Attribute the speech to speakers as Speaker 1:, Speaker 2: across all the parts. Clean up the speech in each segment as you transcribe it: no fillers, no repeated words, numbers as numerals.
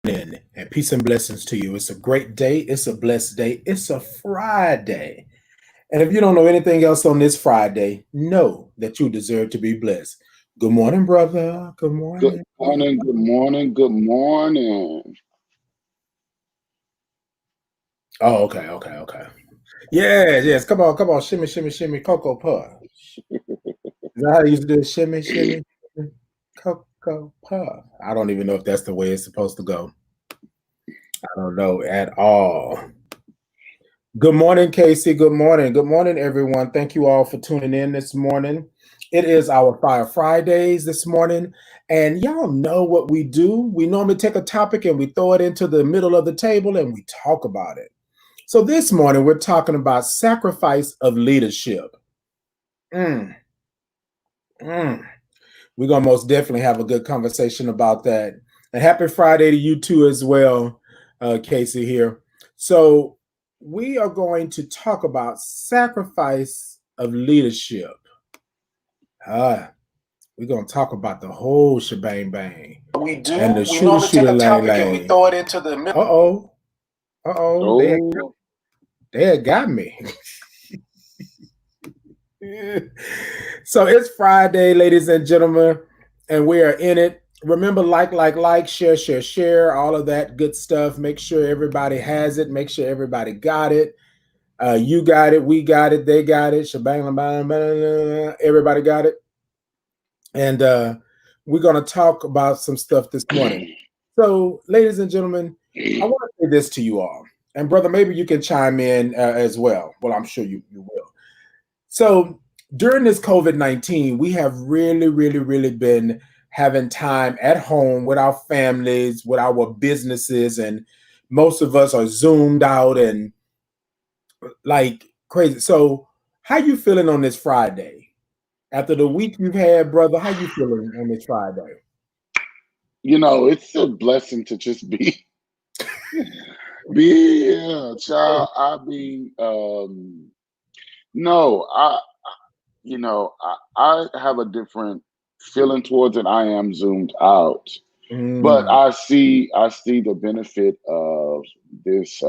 Speaker 1: In and peace and blessings to you. It's a great day. It's a blessed day. It's a Friday. And if you don't know anything else on this Friday, know that you deserve to be blessed. Good morning, brother. Good
Speaker 2: Good
Speaker 1: morning.
Speaker 2: morning, good morning, good morning.
Speaker 1: Oh, okay. Yes. Come on. Shimmy, Cocoa Puff. Is that how you used to do it? Shimmy, Cocoa Puff. I don't even know if that's the way it's supposed to go. I don't know at all. Good morning, Casey. Good morning. Good morning, everyone. Thank you all for tuning in this morning. It is our Fire Fridays this morning. And y'all know what we do. We normally take a topic and we throw it into the middle of the table and we talk about it. So this morning, we're talking about sacrifice of leadership. Mm, mm. We're going to most definitely have a good conversation about that. And happy Friday to you too as well, Casey here. So we are going to talk about sacrifice of leadership. We're going to talk about the whole shebang bang
Speaker 3: We
Speaker 1: and
Speaker 3: do.
Speaker 1: the
Speaker 3: We
Speaker 1: shooter
Speaker 3: normally take
Speaker 1: shooter
Speaker 3: a
Speaker 1: lang
Speaker 3: topic and we
Speaker 1: lang.
Speaker 3: throw it into the middle.
Speaker 1: Uh-oh.
Speaker 2: Oh,
Speaker 1: They had got me. So it's Friday, ladies and gentlemen, and we are in it. Remember, like, share, all of that good stuff. Make sure everybody has it. Make sure everybody got it. You got it. We got it. They got it. Shebang, bang, bang, everybody got it. And we're going to talk about some stuff this morning. So, ladies and gentlemen, I want to say this to you all. And, brother, maybe you can chime in as well. Well, I'm sure you will. So during this COVID-19, we have really been having time at home with our families, with our businesses, and most of us are zoomed out and like crazy. So how you feeling on this Friday? After the week you've had, brother, how you feeling on this Friday?
Speaker 2: it's a blessing to just be here, child. No, I have a different feeling towards it. I am zoomed out, but
Speaker 1: Mm,
Speaker 2: I see the benefit of this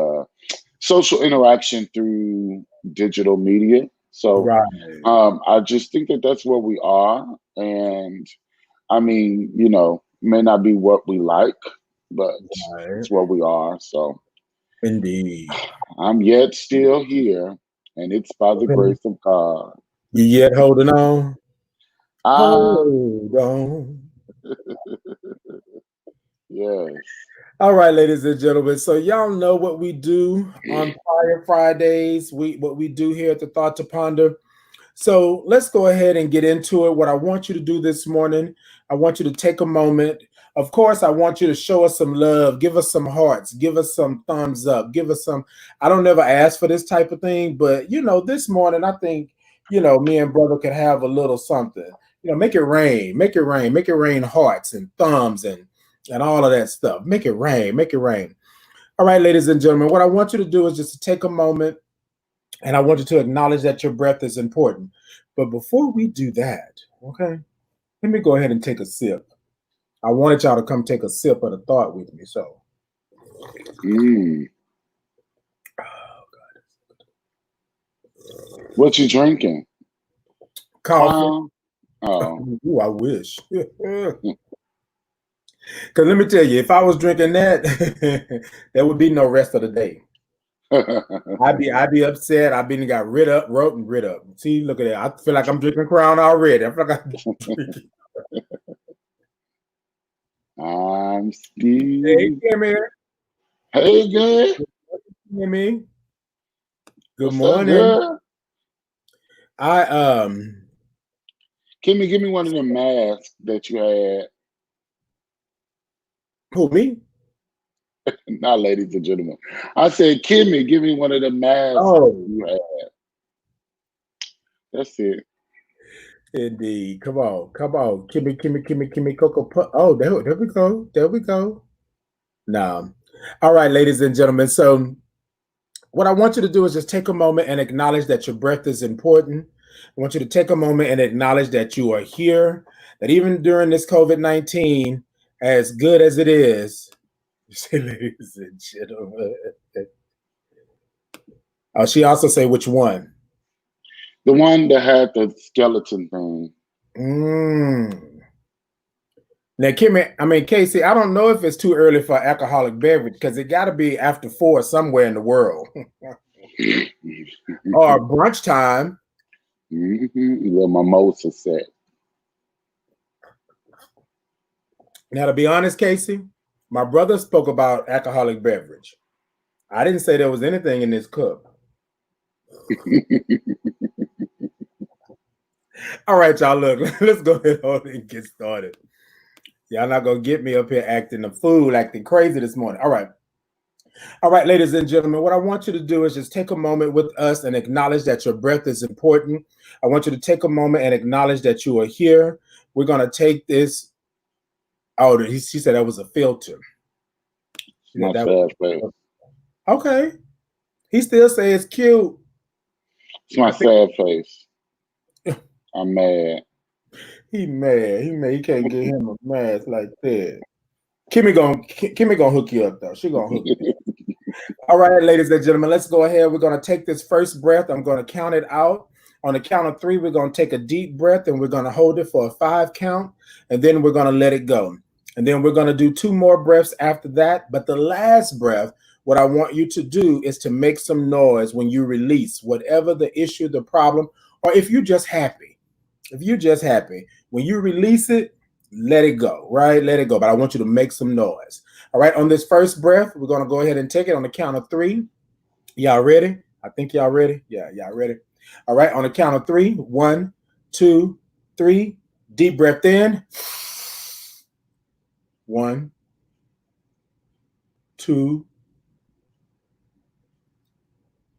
Speaker 2: social interaction through digital media. So,
Speaker 1: right,
Speaker 2: I just think that that's where we are, and I mean, may not be what we like, but
Speaker 1: right.
Speaker 2: it's where we are. So
Speaker 1: Indeed.
Speaker 2: I'm yet still here, and it's by the
Speaker 1: Okay.
Speaker 2: grace of God.
Speaker 1: You yet holding on?
Speaker 2: Ah,
Speaker 1: Hold on.
Speaker 2: yes.
Speaker 1: All right, ladies and gentlemen. So y'all know what we do on Fire Fridays. What we do here at the Thought to Ponder. So let's go ahead and get into it. What I want you to do this morning, I want you to take a moment. Of course, I want you to show us some love, give us some hearts, give us some thumbs up, give us some. I don't never ask for this type of thing, but this morning I think me and brother could have a little something. Make it rain hearts and thumbs and all of that stuff. Make it rain. All right, ladies and gentlemen, what I want you to do is just to take a moment and I want you to acknowledge that your breath is important. But before we do that, okay, let me go ahead and take a sip. I wanted y'all to come take a sip of the thought with me. So,
Speaker 2: Mm. What you drinking?
Speaker 1: coffee.
Speaker 2: Crown? Oh,
Speaker 1: Ooh, I wish. Because let me tell you, if I was drinking that, there would be no rest of the day. I'd be upset. I've been got wrote and rid of. See, look at that. I feel like I'm drinking Crown already. I feel like I'm drinking.
Speaker 2: I'm
Speaker 1: Hey,
Speaker 2: Steve.
Speaker 1: Kimmy.
Speaker 2: Hey, good.
Speaker 1: Kimmy. Good
Speaker 2: What's up,
Speaker 1: morning.
Speaker 2: girl?
Speaker 1: I
Speaker 2: Kimmy, give me one of them masks that you had.
Speaker 1: who me?
Speaker 2: Not ladies and gentlemen. I said, Kimmy, give me one of the masks
Speaker 1: Oh,
Speaker 2: you had. That's it.
Speaker 1: indeed. Come on. Kimmy, Coco. Oh, there we go. There we go. Now, all right, ladies and gentlemen. So, what I want you to do is just take a moment and acknowledge that your breath is important. I want you to take a moment and acknowledge that you are here. That even during this COVID-19, as good as it is, Ladies and gentlemen. Oh, she also say which one?
Speaker 2: The one that had the skeleton thing.
Speaker 1: Now, Casey, I don't know if it's too early for alcoholic beverage because it got to be after 4 somewhere in the world. Or brunch time.
Speaker 2: Little mimosa set.
Speaker 1: Now, to be honest, Casey, my brother spoke about alcoholic beverage. I didn't say there was anything in this cup. All right, y'all, look, let's go ahead and get started. Y'all not going to get me up here acting a fool, acting crazy this morning. All right, ladies and gentlemen, what I want you to do is just take a moment with us and acknowledge that your breath is important. I want you to take a moment and acknowledge that you are here. We're going to take this. Oh, she said that was a filter.
Speaker 2: My sad face.
Speaker 1: Okay. He still says it's cute.
Speaker 2: It's my sad face. I'm mad.
Speaker 1: He mad. He can't get him a mask like that. Kimmy gonna hook you up though. She gonna hook you up. All right, ladies and gentlemen, let's go ahead. We're gonna take this first breath. I'm gonna count it out. On the count of 3, we're gonna take a deep breath and we're gonna hold it for a 5 count, and then we're gonna let it go. And then we're gonna do 2 more breaths after that. But the last breath, what I want you to do is to make some noise when you release whatever the issue, the problem, or if you're just happy. If you're just happy, when you release it, let it go, right? Let it go. But I want you to make some noise. All right. On this first breath, we're going to go ahead and take it on the count of 3. Y'all ready? I think y'all ready. Yeah, y'all ready. All right. On the count of 3, 1, 2, 3. Deep breath in. 1, 2,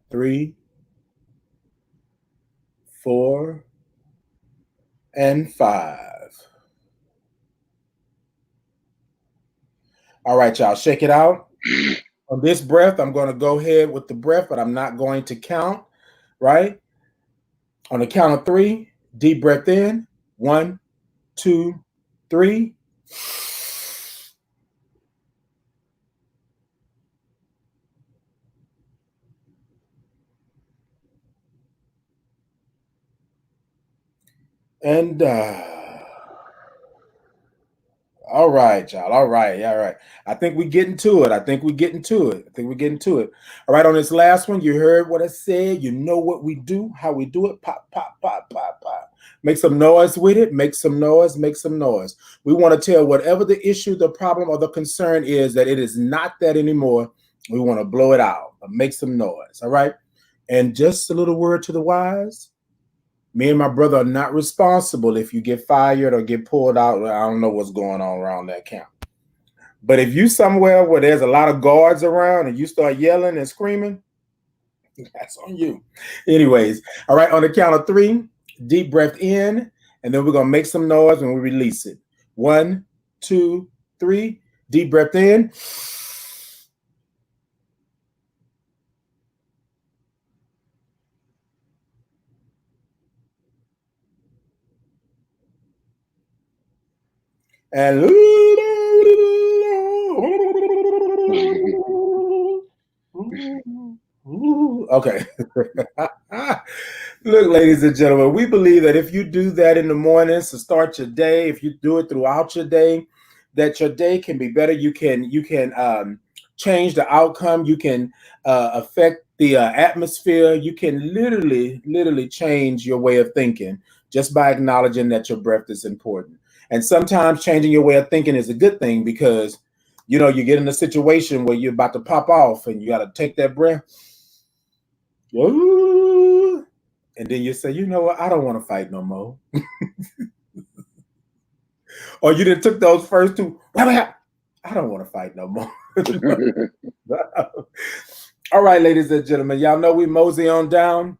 Speaker 1: 3, 4, and 5. All right, y'all, shake it out. On this breath, I'm going to go ahead with the breath, but I'm not going to count, right? On the count of 3, deep breath in. 1, 2, 3. And all right, y'all. All right. I think we're getting to it. All right, on this last one, you heard what I said. You know what we do, how we do it. Pop, pop, pop, pop, pop. Make some noise with it. Make some noise. We want to tell whatever the issue, the problem, or the concern is that it is not that anymore. We want to blow it out. Make some noise. All right. And just a little word to the wise. Me and my brother are not responsible if you get fired or get pulled out. I don't know what's going on around that camp. But if you somewhere where there's a lot of guards around and you start yelling and screaming, that's on you. Anyways, all right, on the count of 3, deep breath in, and then we're going to make some noise when we release it. 1, 2, 3, deep breath in. And okay. Look, ladies and gentlemen, we believe that if you do that in the mornings to start your day, if you do it throughout your day, that your day can be better. You can change the outcome. You can affect the atmosphere. You can literally change your way of thinking just by acknowledging that your breath is important. And sometimes changing your way of thinking is a good thing because, you know, you get in a situation where you're about to pop off and you got to take that breath. And then you say, you know what? I don't want to fight no more. Or you done took those first 2. I don't want to fight no more. All right, ladies and gentlemen, y'all know we mosey on down.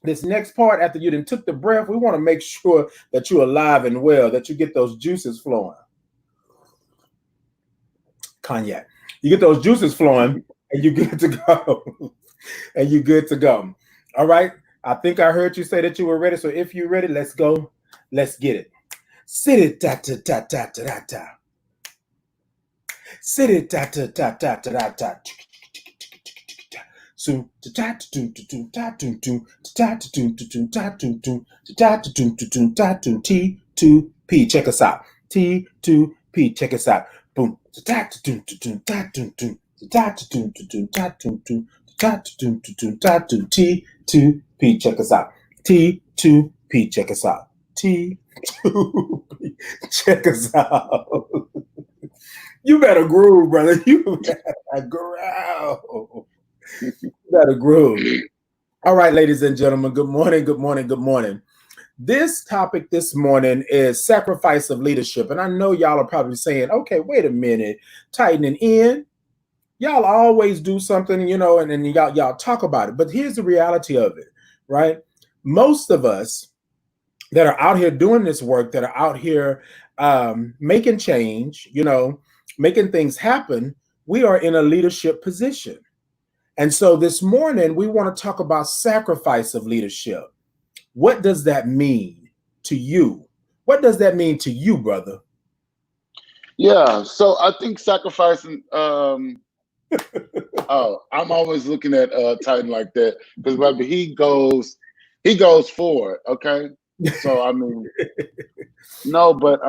Speaker 1: This next part, after you done took the breath, we want to make sure that you're alive and well, that you get those juices flowing. Cognac. You get those juices flowing and you're good to go. All right. I think I heard you say that you were ready. So if you're ready, let's go. Let's get it. Sit it, ta ta ta ta ta ta. City ta ta ta ta ta ta. Soon ta ta ta ta ta ta ta ta ta ta ta T2P. Check us out. T2P. Check us out. Boom. Ta ta ta ta T2P. Check us out. T2P. Check us out. T2P. Check us out. You better groove, brother. You better groove. You better groove. All right, ladies and gentlemen, good morning, good morning, good morning. This topic this morning is sacrifice of leadership. And I know y'all are probably saying, okay, wait a minute, tightening in. Y'all always do something, you know, and then y'all talk about it. But here's the reality of it, right? Most of us that are out here doing this work, that are out here making change, you know, making things happen, we are in a leadership position. And so this morning, we want to talk about sacrifice of leadership. What does that mean to you? What does that mean to you, brother?
Speaker 2: Yeah, so I think sacrificing. Oh, I'm always looking at Titan like that because baby, he goes forward. Okay, so I mean, no, but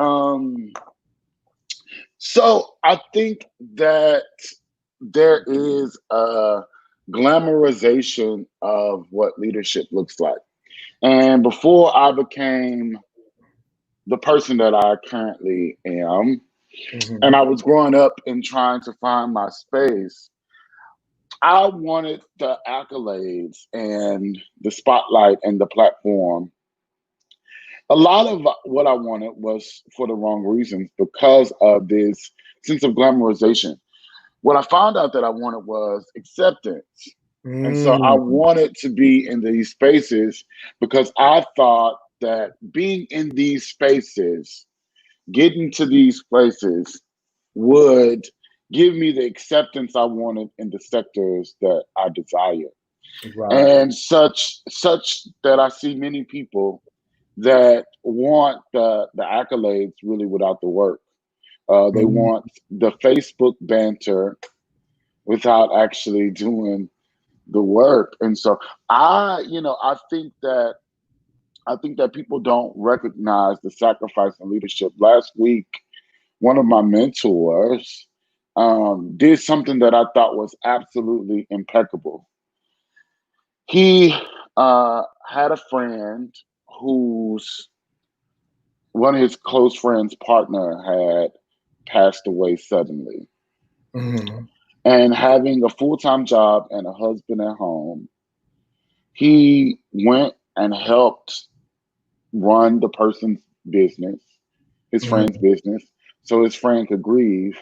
Speaker 2: so I think that there is a glamorization of what leadership looks like. And before I became the person that I currently am, and I was growing up and trying to find my space, I wanted the accolades and the spotlight and the platform. A lot of what I wanted was for the wrong reasons because of this sense of glamorization. What I found out that I wanted was acceptance. And so I wanted to be in these spaces because I thought that being in these spaces, getting to these places would give me the acceptance I wanted in the sectors that I desire.
Speaker 1: Right.
Speaker 2: And such that I see many people that want the accolades really without the work. They want the Facebook banter without actually doing the work. And so I think that people don't recognize the sacrifice and leadership. Last week, one of my mentors did something that I thought was absolutely impeccable. He had a friend whose one of his close friends' partner had passed away suddenly. And having a full-time job and a husband at home, he went and helped run the person's business, his friend's business, so his friend could grieve.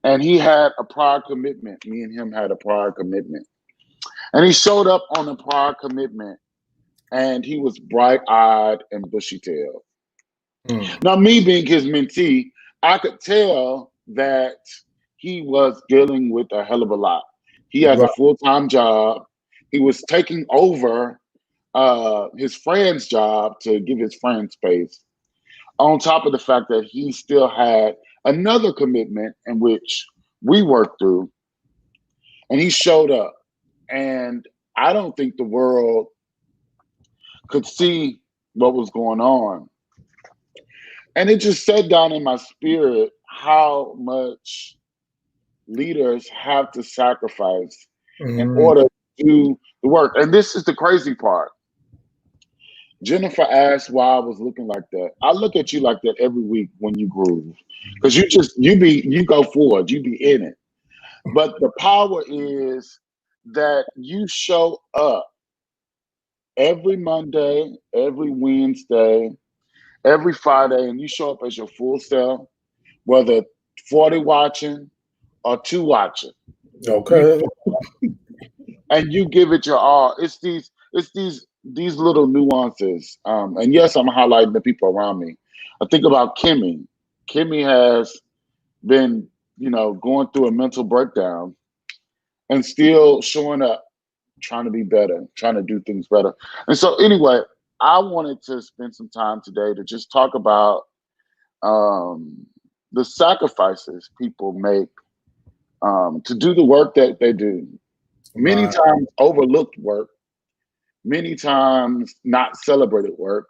Speaker 2: And he had a prior commitment. Me and him had a prior commitment. And he showed up on the prior commitment and he was bright-eyed and bushy-tailed. Now, me being his mentee, I could tell that he was dealing with a hell of a lot. He has a full-time job. He was taking over his friend's job to give his friend space, on top of the fact that he still had another commitment in which we worked through, and he showed up. And I don't think the world could see what was going on. And it just set down in my spirit how much leaders have to sacrifice in order to do the work. And this is the crazy part. Jennifer asked why I was looking like that. I look at you like that every week when you groove, because you go forward, you be in it. But the power is that you show up every Monday, every Wednesday, every Friday, and you show up as your full self, whether 40 watching or 2 watching.
Speaker 1: Okay.
Speaker 2: And you give it your all. It's these little nuances. And yes, I'm highlighting the people around me. I think about Kimmy. Kimmy has been, going through a mental breakdown and still showing up, trying to be better, trying to do things better. And so anyway, I wanted to spend some time today to just talk about the the sacrifices people make to do the work that they do. Many
Speaker 1: Right.
Speaker 2: times overlooked work, many times not celebrated work.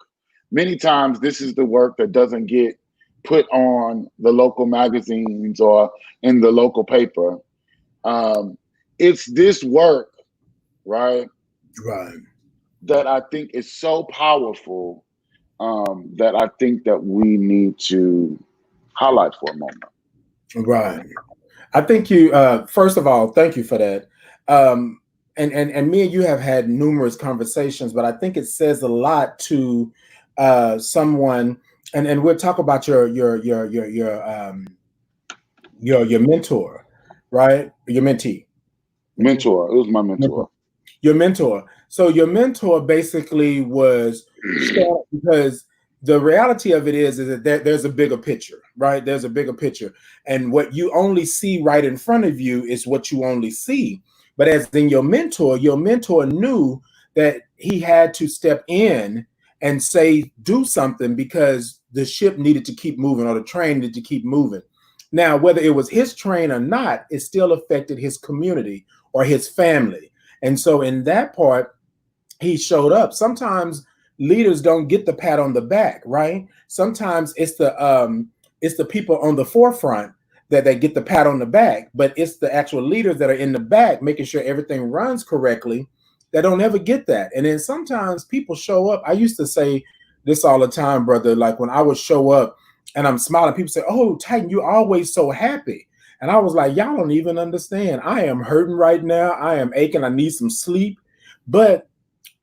Speaker 2: Many times this is the work that doesn't get put on the local magazines or in the local paper. Um, it's this work, right,
Speaker 1: Right.
Speaker 2: that I think is so powerful that I think that we need to highlight for a moment.
Speaker 1: Right. I think you first of all, thank you for that. Um, and me and you have had numerous conversations, but I think it says a lot to someone, and we'll talk about your mentor, right? Your mentee. Mentee?
Speaker 2: Mentor, it was my
Speaker 1: Mentor.
Speaker 2: mentor.
Speaker 1: Your mentor. So your mentor basically was shown, because the reality of it is that there's a bigger picture, right? There's a bigger picture, and what you only see right in front of you is what you only see. But as in your mentor knew that he had to step in and say do something, because the ship needed to keep moving, or the train needed to keep moving. Now, whether it was his train or not, it still affected his community or his family. And so in that part, he showed up. Sometimes leaders don't get the pat on the back, right? Sometimes it's the people on the forefront that they get the pat on the back, but it's the actual leaders that are in the back making sure everything runs correctly that don't ever get that. And then sometimes people show up. I used to say this all the time, brother. Like when I would show up and I'm smiling, people say, "Oh, Titan, you're always so happy." And I was like, y'all don't even understand. I am hurting right now. I am aching. I need some sleep. But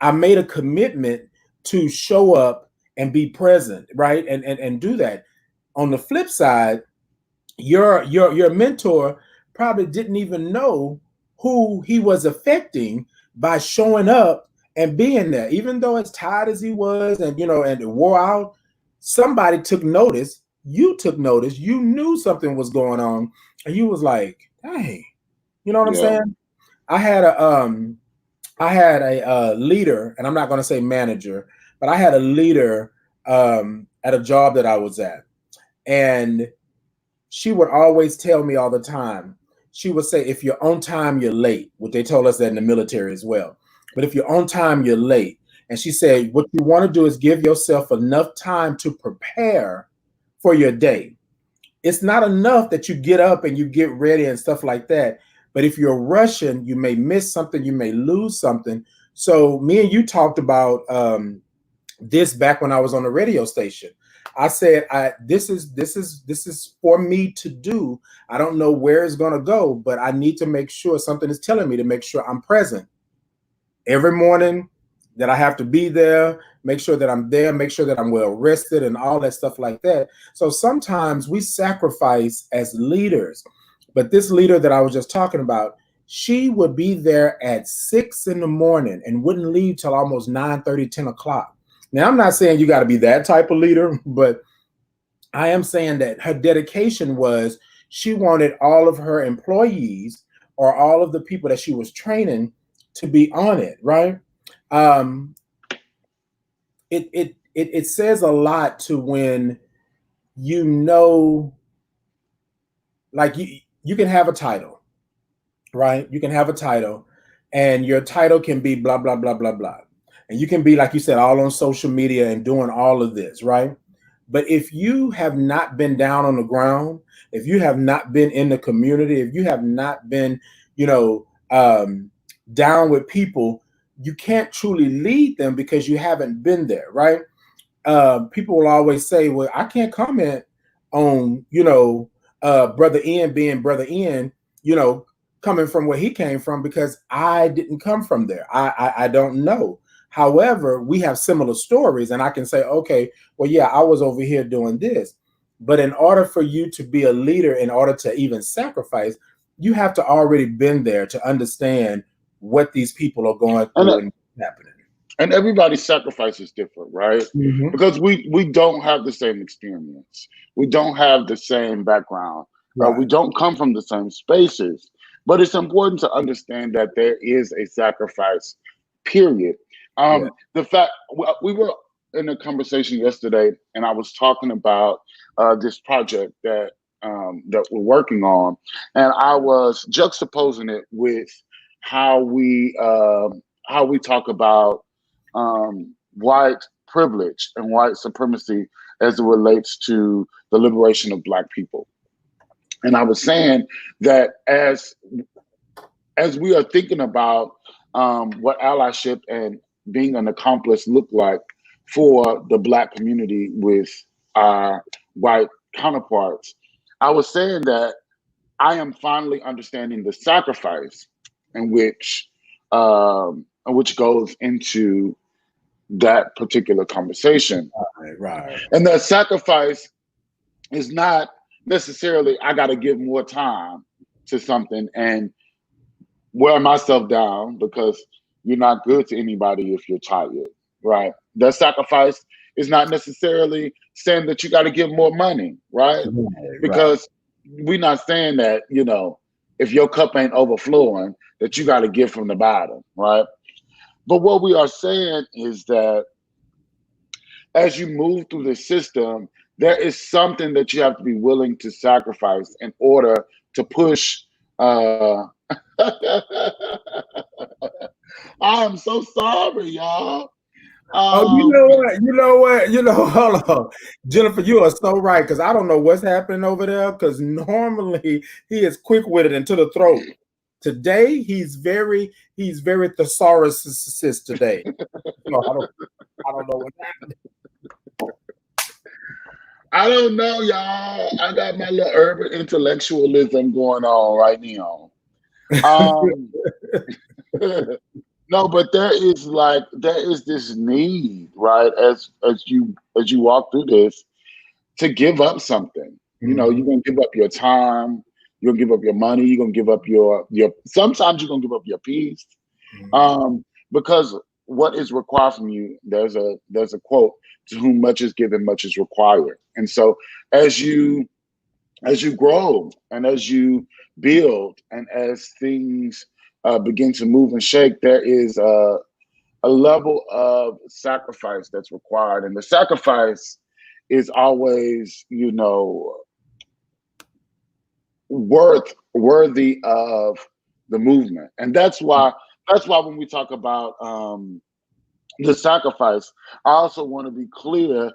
Speaker 1: I made a commitment to show up and be present, right? And do that. On the flip side, your mentor probably didn't even know who he was affecting by showing up and being there. Even though as tired as he was, and and it wore out, somebody took notice. You took notice. You knew something was going on, and you was like, "Dang," you know what I'm
Speaker 2: Yeah.
Speaker 1: saying? I had a leader, and I'm not going to say manager, but I had a leader at a job that I was at, and she would always tell me all the time. She would say, "If you're on time, you're late." What they told us that in the military as well. But if you're on time, you're late. And she said, "What you want to do is give yourself enough time to prepare for your day. It's not enough that you get up and you get ready and stuff like that. But if you're rushing, you may miss something, you may lose something." So me and you talked about this back when I was on the radio station. I said, this is for me to do. I don't know where it's gonna go, but I need to make sure something is telling me to make sure I'm present every morning, that I have to be there, make sure that I'm there, make sure that I'm well rested and all that stuff like that. So sometimes we sacrifice as leaders. But this leader that I was just talking about, she would be there at 6 in the morning and wouldn't leave till almost 9:30, 10 o'clock. Now, I'm not saying you got to be that type of leader, but I am saying that her dedication was she wanted all of her employees or all of the people that she was training to be on it, right? Um, it says a lot to when you know, like you can have a title, right? You can have a title, and your title can be blah blah blah blah blah, and you can be, like you said, all on social media and doing all of this, right? But if you have not been down on the ground, if you have not been in the community, if you have not been, you know, down with people, you can't truly lead them because you haven't been there, right? People will always say, "Well, I can't comment on, Brother Ian being Brother Ian, you know, coming from where he came from because I didn't come from there. I don't know." However, we have similar stories, and I can say, "Okay, well, yeah, I was over here doing this." But in order for you to be a leader, in order to even sacrifice, you have to already been there to understand what these people are going
Speaker 2: And
Speaker 1: through and happening.
Speaker 2: and everybody's sacrifice is different, right?
Speaker 1: Mhm.
Speaker 2: Because we don't have the same experience, we don't have the same background, we
Speaker 1: Right.
Speaker 2: don't come from the same spaces. But it's important to understand that there is a sacrifice, period.
Speaker 1: Yeah.
Speaker 2: The fact we were in a conversation yesterday, and I was talking about this project that that we're working on, and I was juxtaposing it with how we talk about white privilege and white supremacy as it relates to the liberation of Black people. And I was saying that as we are thinking about what allyship and being an accomplice look like for the Black community with our white counterparts, I was saying that I am finally understanding the sacrifice in which goes into that particular conversation.
Speaker 1: Right.
Speaker 2: And that sacrifice is not necessarily I got to give more time to something and wear myself down because you're not good to anybody if you're tired, right? That sacrifice is not necessarily saying that you got to give more money, right? Because we're not saying that, if your cup ain't overflowing, that you got to give from the bottom, right? But what we are saying is that as you move through the system, there is something that you have to be willing to sacrifice in order to push. I'm so sorry, y'all.
Speaker 1: You know what? Hold on. Jennifer, you are so right, because I don't know what's happening over there, because normally he is quick-witted and to the throat. Today, he's very thesaurus today. No, I don't know what's happening.
Speaker 2: I don't know, y'all. I got my little urban intellectualism going on right now. No, but there is this need, right? As you walk through this, to give up something. You're gonna give up your time, you're gonna give up your money, you're gonna give up your sometimes you're gonna give up your peace. Because what is required from you, there's a quote, to whom much is given, much is required. And so as you grow and as you build and as things begin to move and shake, there is a level of sacrifice that's required. And the sacrifice is always, worthy of the movement. And that's why when we talk about the sacrifice, I also want to be clear.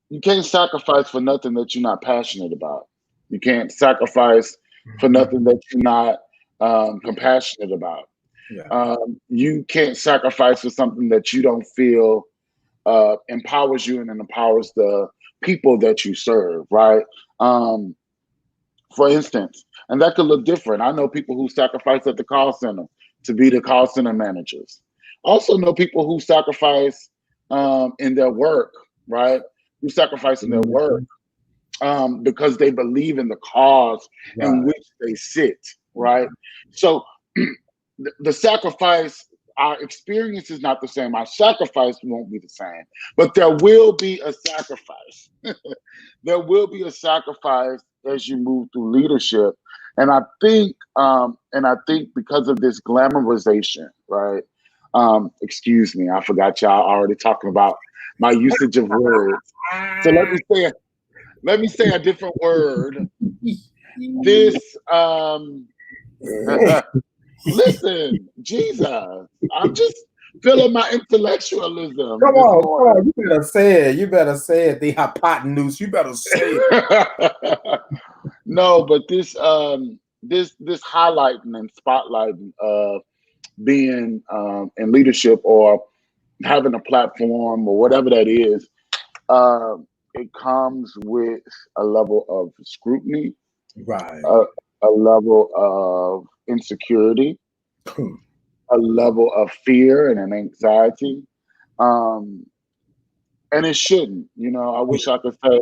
Speaker 2: You can't sacrifice for nothing that you're not passionate about. You can't sacrifice for nothing that you're not compassionate about.
Speaker 1: Yeah.
Speaker 2: You can't sacrifice for something that you don't feel empowers you and empowers the people that you serve, right? For instance, and that could look different. I know people who sacrifice at the call center to be the call center managers. Also know people who sacrifice in their work, right? Who sacrifice in their work because they believe in the cause in which they sit, right? So the sacrifice, our experience is not the same. Our sacrifice won't be the same, but there will be a sacrifice. There will be a sacrifice as you move through leadership. And I think because of this glamorization, right? Excuse me, I forgot y'all already talking about my usage of words. So let me say a different word. This listen, Jesus, I'm just feeling my intellectualism.
Speaker 1: Come on, you better say it. You better say it. The hypotenuse. You better say it.
Speaker 2: No, but this highlighting and spotlighting of being in leadership or having a platform or whatever that is, it comes with a level of scrutiny,
Speaker 1: right?
Speaker 2: A level of insecurity, a level of fear and an anxiety, and it shouldn't. I wish I could say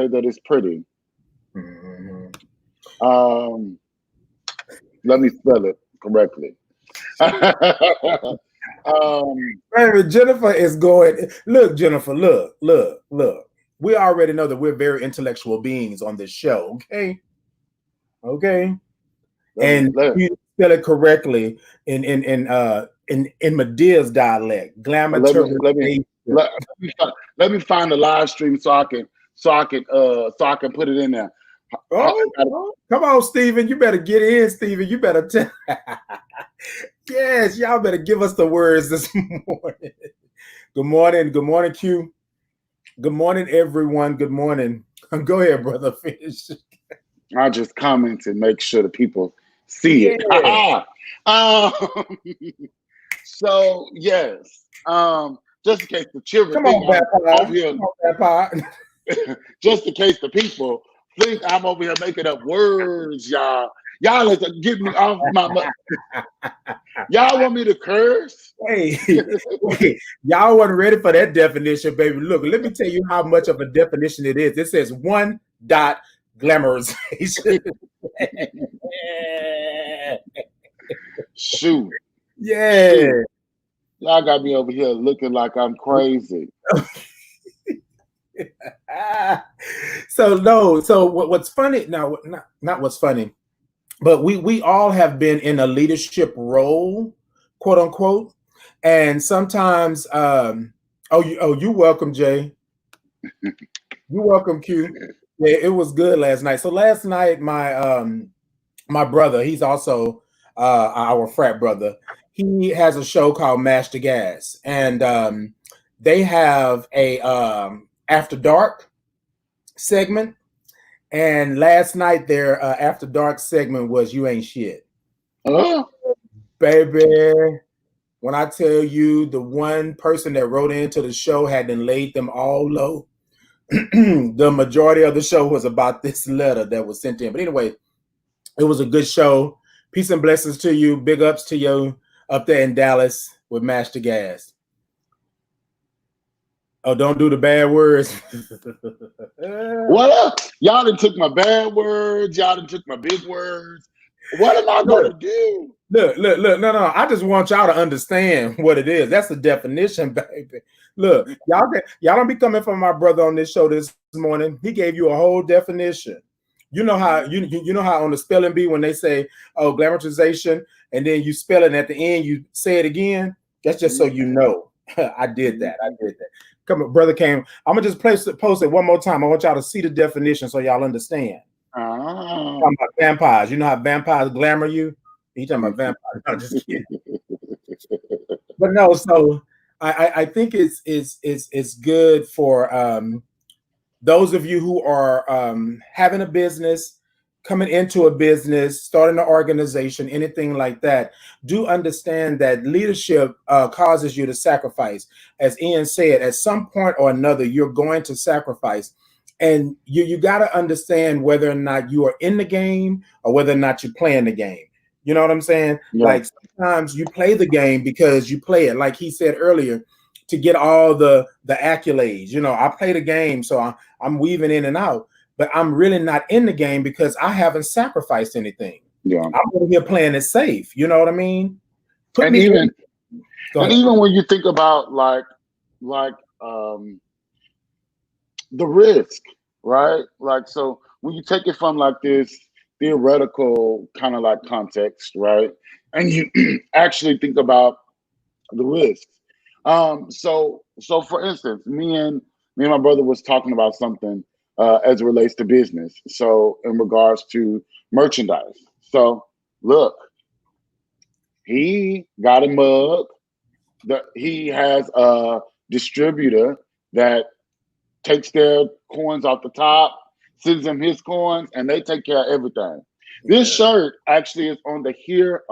Speaker 2: that it's pretty. Let me spell it correctly.
Speaker 1: Jennifer is going. Look, Jennifer. Look. We already know that we're very intellectual beings on this show. Okay. And you spell it correctly in Medea's dialect.
Speaker 2: Let me find the live stream so I so I can put it in there.
Speaker 1: Come on, Steven. You better get in, Steven. You better tell. Yes, y'all better give us the words this morning. Good morning. Good morning, Q. Good morning, everyone. Good morning. Go ahead, brother. Finish.
Speaker 2: I just comment and make sure the people see it. um, so yes, just in case the children think I'm over here, just in case the people think I'm over here making up words, y'all. Y'all is getting me off my. Y'all want me to curse?
Speaker 1: Hey, y'all wasn't ready for that definition, baby. Look, let me tell you how much of a definition it is. It says 1. Glamorization.
Speaker 2: Shoot.
Speaker 1: Yeah.
Speaker 2: Shoot. Y'all got me over here looking like I'm crazy.
Speaker 1: So what's funny now, not what's funny, but we all have been in a leadership role, quote unquote, and sometimes you welcome, Jay. You welcome, Q. Yeah, it was good last night. So last night my brother, he's also our frat brother, he has a show called Mash the Gas, and they have a after dark segment. And last night their after dark segment was You Ain't Shit. Baby, when I tell you the one person that wrote into the show had then laid them all low, the majority of the show was about this letter that was sent in. But anyway, it was a good show. Peace and blessings to you. Big ups to you up there in Dallas with Mash the Gas. Oh, don't do the bad words.
Speaker 2: What? Y'all done took my bad words. Y'all done took my big words. What am I going to do?
Speaker 1: Look. No. I just want y'all to understand what it is. That's the definition, baby. Look, y'all don't be coming from my brother on this show this morning. He gave you a whole definition. You know how you know how on the spelling bee when they say, oh, glamorization, and then you spell it and at the end you say it again. That's just so you know. I did that. Come on, brother came. I'm gonna just post it one more time. I want y'all to see the definition so y'all understand. Talking about vampires. You know how vampires glamour you? You talking about vampires. No, just kidding. But no, so I think it's good for those of you who are having a business, coming into a business, starting an organization, anything like that. Do understand that leadership causes you to sacrifice. As Ian said, at some point or another, you're going to sacrifice. And you got to understand whether or not you are in the game or whether or not you're playing the game. You know what I'm saying? Yeah. Like sometimes you play the game because you play it. Like he said earlier, to get all the accolades. You know, I play the game, so I'm weaving in and out. But I'm really not in the game because I haven't sacrificed anything. Yeah, I'm over here playing it safe. You know what I mean?
Speaker 2: Even when you think about like the risk, right? Like, so when you take it from like this theoretical kind of like context, right, and you actually think about the risks. So for instance, me and my brother was talking about something as it relates to business. So in regards to merchandise. So look, he got a mug. He has a distributor that takes their coins off the top, sends them his coins, and they take care of everything. This shirt actually is on the Here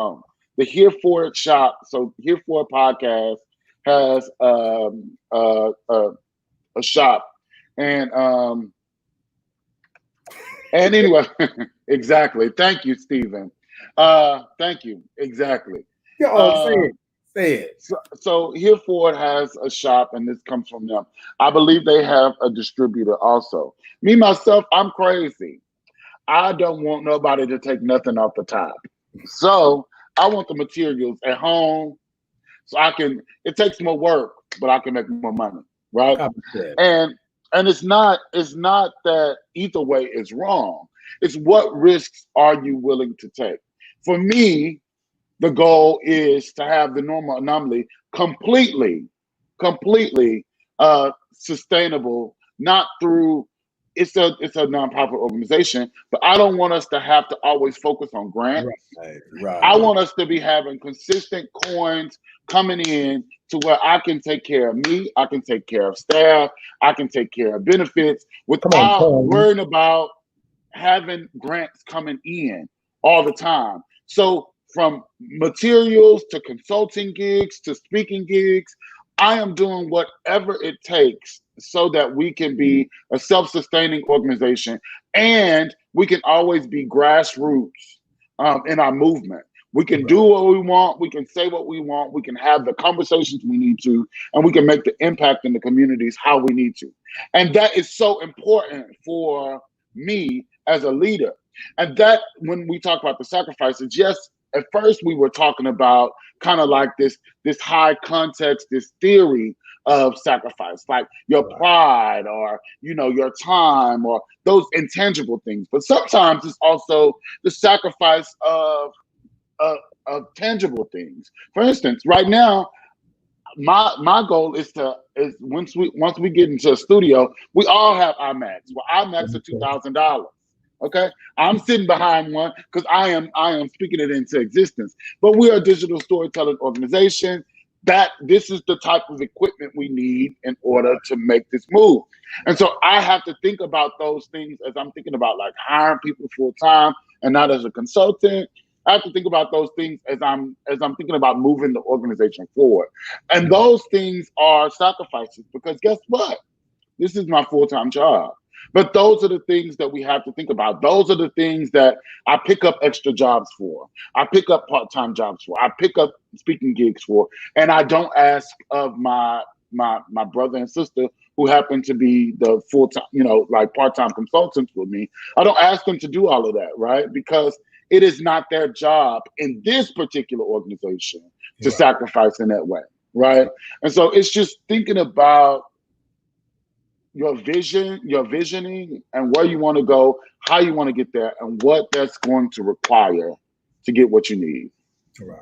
Speaker 2: For It shop. So Here For It podcast has a shop, and anyway, exactly. Thank you, Stephen. Thank you. Exactly.
Speaker 1: Say it.
Speaker 2: So Here For It has a shop, and this comes from them. I believe they have a distributor also. Me, myself, I'm crazy. I don't want nobody to take nothing off the top. So I want the materials at home so it takes more work, but I can make more money, right? And it's not that either way is wrong. It's what risks are you willing to take? For me, the goal is to have the normal anomaly completely sustainable, not through it's a nonprofit organization, but I don't want us to have to always focus on grants. I
Speaker 1: Right.
Speaker 2: want us to be having consistent coins coming in to where I can take care of me, I can take care of staff, I can take care of benefits
Speaker 1: Come on,
Speaker 2: without
Speaker 1: Tom.
Speaker 2: worrying about having grants coming in all the time. So from materials to consulting gigs to speaking gigs, I am doing whatever it takes so that we can be a self-sustaining organization, and we can always be grassroots in our movement. We can do what we want, we can say what we want, we can have the conversations we need to, and we can make the impact in the communities how we need to. And that is so important for me as a leader. And that, when we talk about the sacrifices, yes, at first we were talking about kind of like this high context, this theory of sacrifice, like your pride or your time or those intangible things. But sometimes it's also the sacrifice of tangible things. For instance, right now, my goal is once we get into a studio, we all have iMacs. Well, iMacs are $2,000. Okay, I'm sitting behind one because I am speaking it into existence. But we are a digital storytelling organization. That this is the type of equipment we need in order to make this move. And so I have to think about those things as I'm thinking about like hiring people full time and not as a consultant. I have to think about those things as I'm thinking about moving the organization forward. And those things are sacrifices because guess what? This is my full-time job. But those are the things that we have to think about. Those are the things that I pick up extra jobs for. I pick up part-time jobs for. I pick up speaking gigs for. And I don't ask of my brother and sister who happen to be the full-time, like part-time consultants with me. I don't ask them to do all of that, right? Because it is not their job in this particular organization to sacrifice in that way, right? And so it's just thinking about your vision, your visioning, and where you want to go, how you want to get there, and what that's going to require to get what you need.
Speaker 1: Right.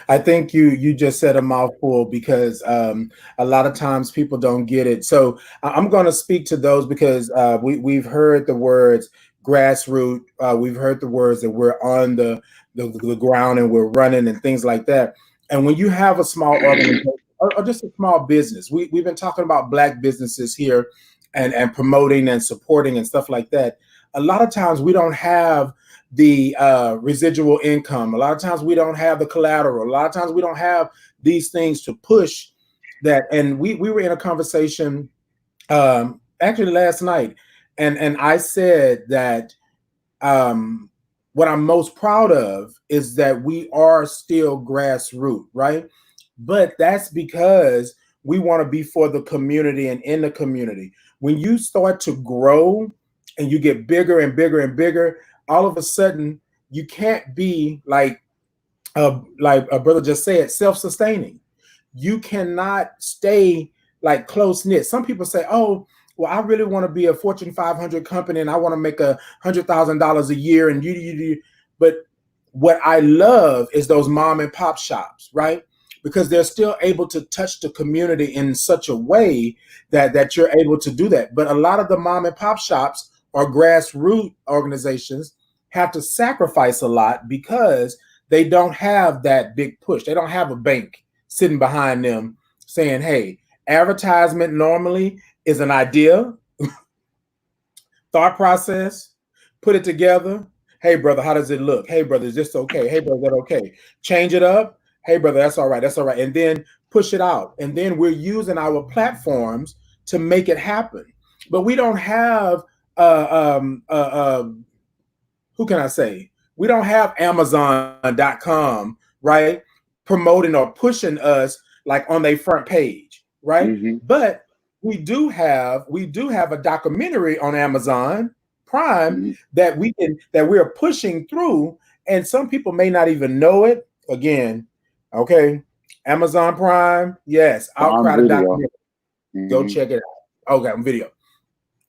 Speaker 1: I think you just said a mouthful because a lot of times people don't get it. So I'm going to speak to those because we've heard the words grassroots. We've heard the words that we're on the ground and we're running and things like that. And when you have a small organization or just a small business, we've been talking about Black businesses here and promoting and supporting and stuff like that. A lot of times we don't have the residual income. A lot of times we don't have the collateral. A lot of times we don't have these things to push that. And we were in a conversation actually last night, and I said that what I'm most proud of is that we are still grassroots, right? But that's because we want to be for the community and in the community. When you start to grow and you get bigger and bigger and bigger, all of a sudden you can't be like a brother just said, self-sustaining. You cannot stay like close knit. Some people say, "Oh, well, I really want to be a Fortune 500 company and I want to make $100,000 a year." And but what I love is those mom and pop shops, right? Because they're still able to touch the community in such a way that you're able to do that. But a lot of the mom and pop shops or grassroots organizations have to sacrifice a lot because they don't have that big push. They don't have a bank sitting behind them saying, "Hey, advertisement normally is an idea, thought process, put it together. Hey, brother, how does it look? Hey, brother, is this okay? Hey, brother, is that okay? Change it up. Hey, brother, that's all right. That's all right." And then push it out. And then we're using our platforms to make it happen. But we don't have, who can I say? We don't have Amazon.com, right? Promoting or pushing us like on their front page, right?
Speaker 2: Mm-hmm.
Speaker 1: But we do have a documentary on Amazon Prime that we're pushing through, and some people may not even know it. Again, okay, Amazon Prime, yes, Outcry the documentary. Go check it out. Okay, on video.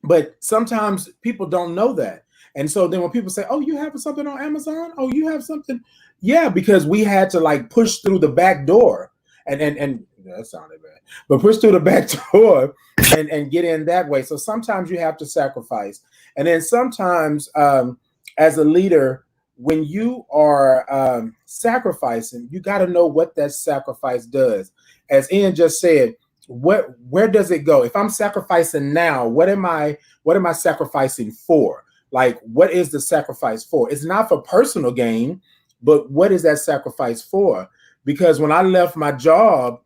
Speaker 1: But sometimes people don't know that. And so then when people say, "Oh, you have something on Amazon? Oh, you have something?" Yeah, because we had to like push through the back door. And Yeah, that sounded bad. But push through the back door and get in that way. So sometimes you have to sacrifice. And then sometimes as a leader, when you are sacrificing, you got to know what that sacrifice does. As Ian just said, where does it go? If I'm sacrificing now, what am I sacrificing for? Like, what is the sacrifice for? It's not for personal gain, but what is that sacrifice for? Because when I left my job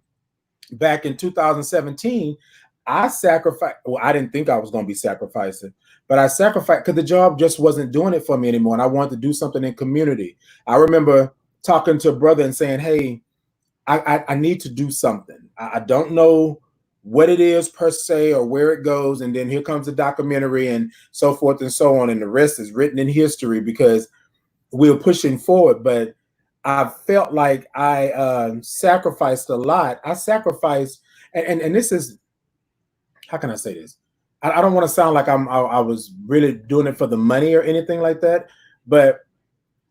Speaker 1: back in 2017, I sacrificed. Well, I didn't think I was going to be sacrificing, but I sacrificed because the job just wasn't doing it for me anymore. And I wanted to do something in community. I remember talking to a brother and saying, hey, I need to do something. I don't know what it is per se or where it goes. And then here comes the documentary and so forth and so on. And the rest is written in history because we were pushing forward. But I felt like I sacrificed a lot. I sacrificed, and this is, how can I say this? I don't want to sound like I was really doing it for the money or anything like that. But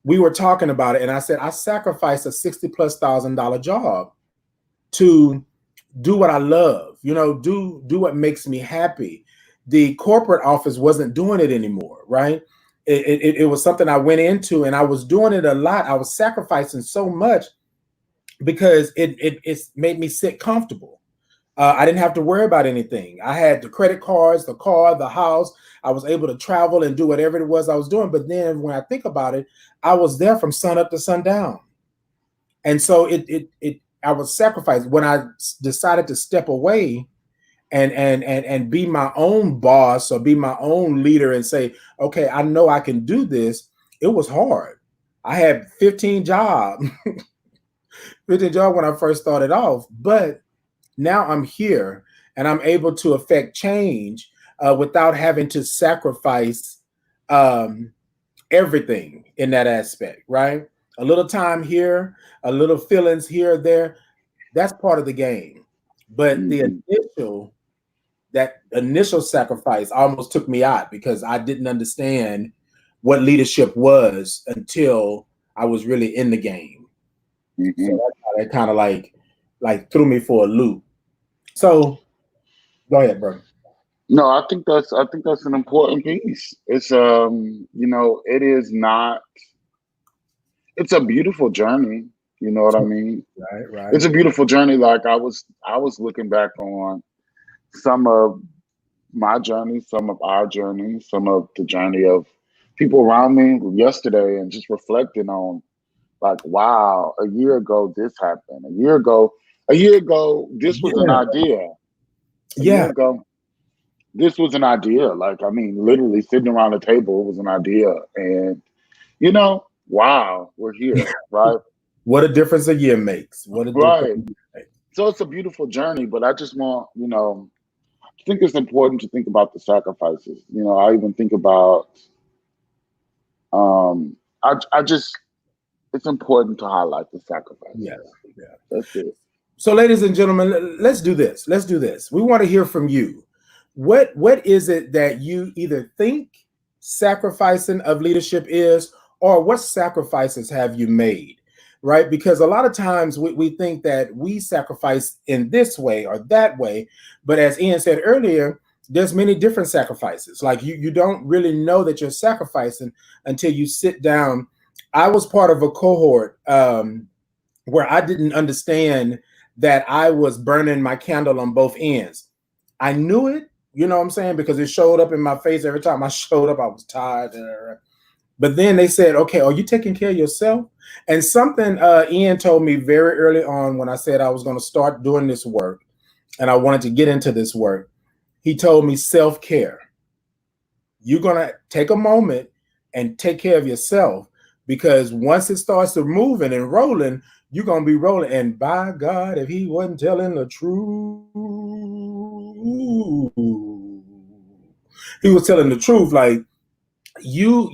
Speaker 1: we were talking about it, and I said I sacrificed a $60,000+ job to do what I love. You know, do what makes me happy. The corporate office wasn't doing it anymore, right? It was something I went into, and I was doing it a lot. I was sacrificing so much because it made me sit comfortable. I didn't have to worry about anything. I had the credit cards, the car, the house. I was able to travel and do whatever it was I was doing. But then when I think about it, I was there from sun up to sundown. And so I was sacrificed. When I decided to step away and be my own boss or be my own leader and say, okay, I know I can do this. It was hard. I had 15 jobs, 15 jobs when I first started off, but now I'm here and I'm able to affect change without having to sacrifice everything in that aspect, right? A little time here, a little feelings here or there, that's part of the game. But that initial sacrifice almost took me out because I didn't understand what leadership was until I was really in the game. So that's how that kind of like threw me for a loop. So go ahead, bro.
Speaker 2: No, I think that's an important piece. It's it is not. It's a beautiful journey. You know what I mean?
Speaker 1: Right.
Speaker 2: It's a beautiful journey. Like I was looking back on some of my journey, some of our journey, some of the journey of people around me yesterday, and just reflecting on, like, wow, a year ago this happened. A year ago, this was an idea. A year ago, this was an idea. Like, I mean, literally sitting around the table was an idea. And, wow, we're here, right?
Speaker 1: What a difference a year makes. What a difference a year makes.
Speaker 2: So it's a beautiful journey, but I just want, I think it's important to think about the sacrifices. I even think about, it's important to highlight the sacrifices.
Speaker 1: Yeah.
Speaker 2: That's it.
Speaker 1: So, ladies and gentlemen, let's do this. We want to hear from you. What is it that you either think sacrificing of leadership is, or what sacrifices have you made? Right? Because a lot of times we think that we sacrifice in this way or that way. But as Ian said earlier, there's many different sacrifices. Like you don't really know that you're sacrificing until you sit down. I was part of a cohort where I didn't understand that I was burning my candle on both ends. I knew it, you know what I'm saying? Because it showed up in my face every time I showed up. I was tired. But then they said, okay, are you taking care of yourself? And something Ian told me very early on when I said I was going to start doing this work and I wanted to get into this work. He told me self-care. You're going to take a moment and take care of yourself, because once it starts to moving and rolling, you're going to be rolling. And by God, if he wasn't telling the truth, he was telling the truth. Like, you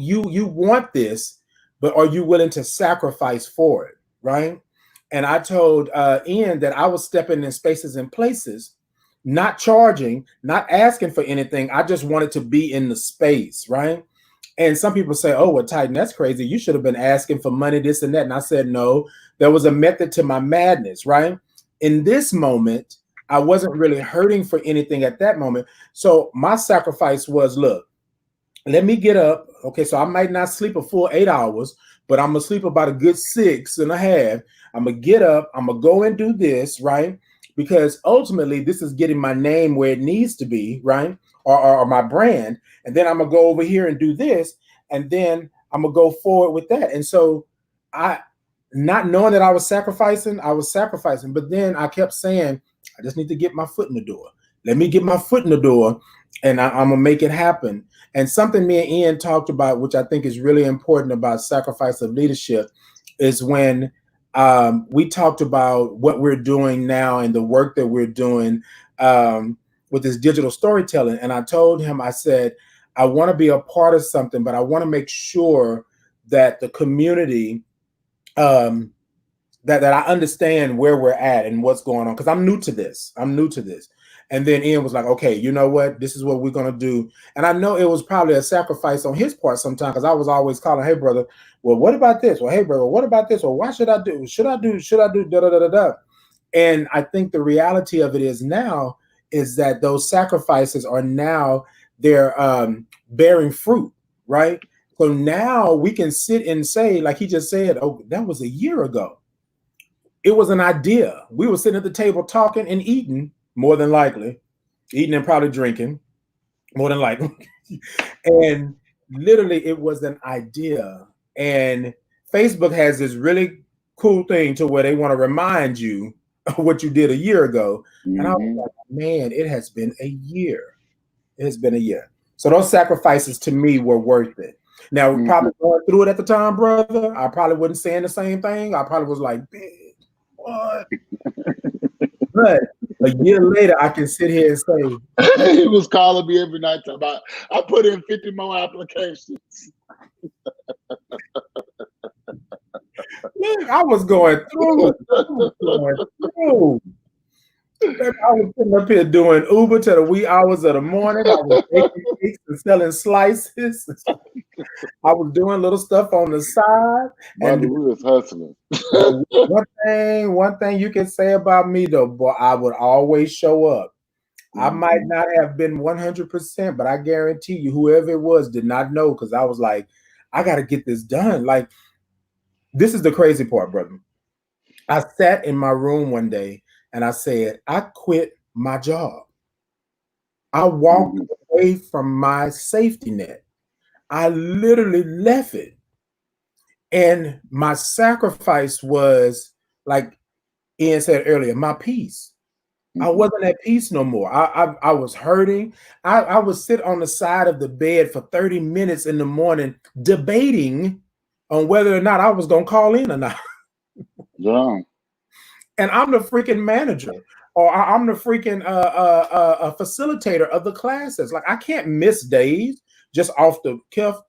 Speaker 1: want this, but are you willing to sacrifice for it, right? And I told Ian that I was stepping in spaces and places, not charging, not asking for anything. I just wanted to be in the space, right? And some people say, oh, well, Titan, that's crazy. You should have been asking for money, this and that. And I said, no, there was a method to my madness, right? in this moment, I wasn't really hurting for anything at that moment. So my sacrifice was, look, let me get up. Okay, so I might not sleep a full 8 hours, but I'm gonna sleep about a good 6.5. I'm gonna get up, I'm gonna go and do this, right? Because ultimately this is getting my name where it needs to be, right? Or my brand. And then I'm gonna go over here and do this, and then I'm gonna go forward with that. And so I, not knowing that I was sacrificing, but then I kept saying, I just need to get my foot in the door. Let me get my foot in the door, and I'm gonna make it happen. And something me and Ian talked about, which I think is really important about sacrifice of leadership, is when we talked about what we're doing now and the work that we're doing with this digital storytelling. And I told him, I said, I want to be a part of something, but I want to make sure that the community, that I understand where we're at and what's going on, because I'm new to this. And then Ian was like, okay, you know what? This is what we're going to do. And I know it was probably a sacrifice on his part sometimes, because I was always calling, hey, brother, well, what about this? Well, hey, brother, what about this? Or why should I do? Should I do da da da da da? And I think the reality of it is now is that those sacrifices are now, they're bearing fruit, right? So now we can sit and say, like he just said, oh, that was a year ago. It was an idea. We were sitting at the table talking and eating, more than likely, eating and probably drinking, more than likely. And literally, it was an idea. And Facebook has this really cool thing to where they want to remind you of what you did a year ago. And I was like, man, it has been a year. It has been a year. So those sacrifices to me were worth it. Now, probably going through it at the time, brother, I probably wasn't saying the same thing. I probably was like, what? But a year later, I can sit here and say,
Speaker 2: he was calling me every night about, I put in 50 more applications.
Speaker 1: Look, I was going through. I was sitting up here doing Uber to the wee hours of the morning. I was baking cakes and selling slices. I was doing little stuff on the side.
Speaker 2: And we was hustling.
Speaker 1: One thing you can say about me, though, boy, I would always show up. I might not have been 100%, but I guarantee you, whoever it was did not know, because I was like, I got to get this done. Like, this is the crazy part, brother. I sat in my room one day and I said, I quit my job. I walked away from my safety net. I literally left it. And my sacrifice was, like Ian said earlier, my peace. I wasn't at peace no more. I was hurting. I would sit on the side of the bed for 30 minutes in the morning debating on whether or not I was going to call in or not.
Speaker 2: Yeah.
Speaker 1: And I'm the freaking manager, or I'm the freaking facilitator of the classes. Like, I can't miss days just off the cuff.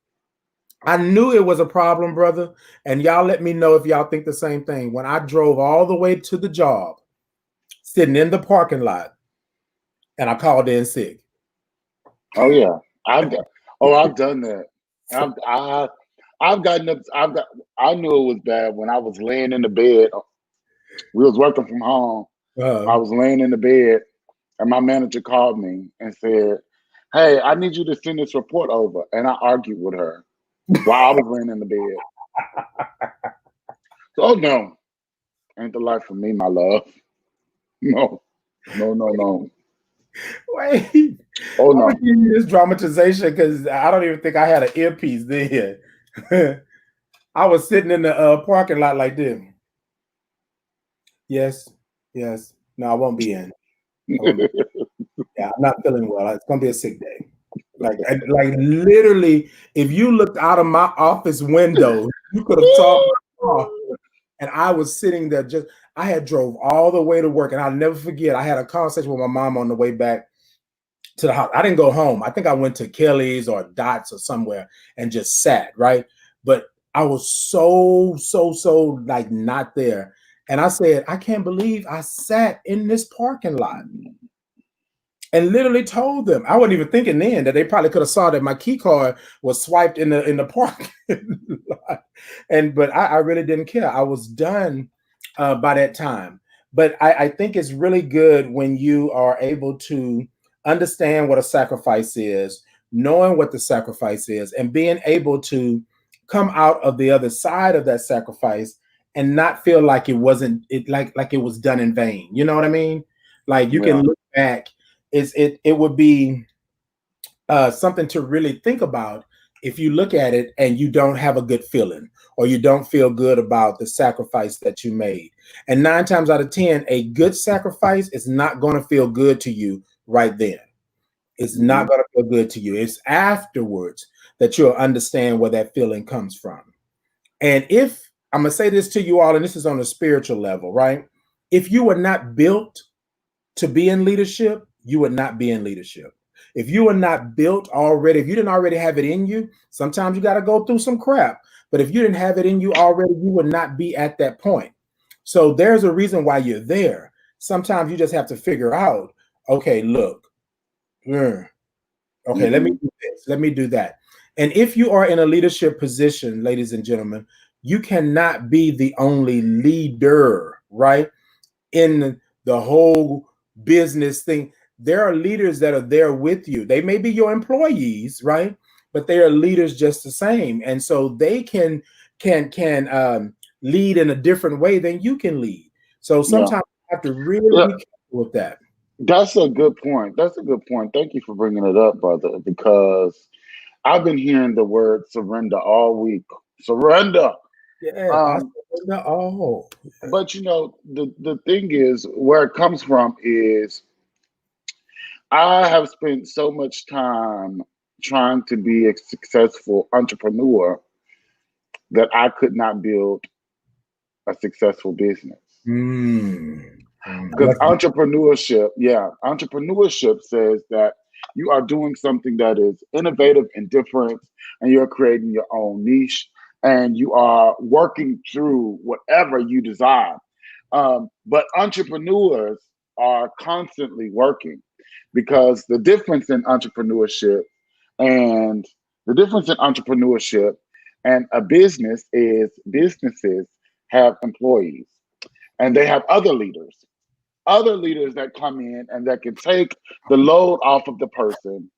Speaker 1: I knew it was a problem, brother. And y'all let me know if y'all think the same thing. When I drove all the way to the job, sitting in the parking lot, and I called in sick.
Speaker 2: Oh yeah, I've done that. I've gotten up. I knew it was bad when I was laying in the bed. We was working from home. I was laying in the bed, and my manager called me and said, "Hey, I need you to send this report over." And I argued with her while I was laying in the bed. So, oh no, ain't the life for me, my love. No.
Speaker 1: Wait.
Speaker 2: Oh no.
Speaker 1: I'm gonna give you this dramatization because I don't even think I had an earpiece then. I was sitting in the parking lot like this. Yes. No, I won't be in. Yeah, I'm not feeling well. It's gonna be a sick day. Like literally, if you looked out of my office window, you could have saw my car. And I was sitting there I had drove all the way to work, and I'll never forget, I had a conversation with my mom on the way back to the house. I didn't go home. I think I went to Kelly's or Dots or somewhere and just sat, right? But I was so like not there. And I said, I can't believe I sat in this parking lot. And literally told them, I wasn't even thinking then that they probably could have saw that my key card was swiped in the parking lot. But I really didn't care. I was done by that time. But I think it's really good when you are able to understand what a sacrifice is, knowing what the sacrifice is, and being able to come out of the other side of that sacrifice and not feel like it wasn't it like it was done in vain. You know what I mean? Like you can
Speaker 2: Yeah.
Speaker 1: look back. It would be something to really think about if you look at it and you don't have a good feeling or you don't feel good about the sacrifice that you made. And 9 times out of 10, a good sacrifice is not going to feel good to you right then. It's
Speaker 2: Mm-hmm.
Speaker 1: not going to feel good to you. It's afterwards that you'll understand where that feeling comes from. And if I'm going to say this to you all, and this is on a spiritual level, right? If you were not built to be in leadership, you would not be in leadership. If you are not built already, if you didn't already have it in you, sometimes you got to go through some crap. But if you didn't have it in you already, you would not be at that point. So there's a reason why you're there. Sometimes you just have to figure out, okay, look, okay, let me
Speaker 2: Mm-hmm.
Speaker 1: do this, let me do that. And if you are in a leadership position, ladies and gentlemen, you cannot be the only leader, right? In the whole business thing. There are leaders that are there with you. They may be your employees, right? But they are leaders just the same, and so they can lead in a different way than you can lead. So
Speaker 2: Yeah.
Speaker 1: sometimes you have to really
Speaker 2: Yeah.
Speaker 1: be careful with that.
Speaker 2: That's a good point. That's a good point. Thank you for bringing it up, brother, because I've been hearing the word surrender all week. Surrender.
Speaker 1: Yeah, I
Speaker 2: Um,
Speaker 1: said, no, oh,
Speaker 2: but the thing is, where it comes from is I have spent so much time trying to be a successful entrepreneur that I could not build a successful business.
Speaker 1: mm,
Speaker 2: Because
Speaker 1: that's
Speaker 2: entrepreneurship says that you are doing something that is innovative and different, and you're creating your own niche, and you are working through whatever you desire. But entrepreneurs are constantly working because and the difference in entrepreneurship and a business is businesses have employees and they have other leaders that come in and that can take the load off of the person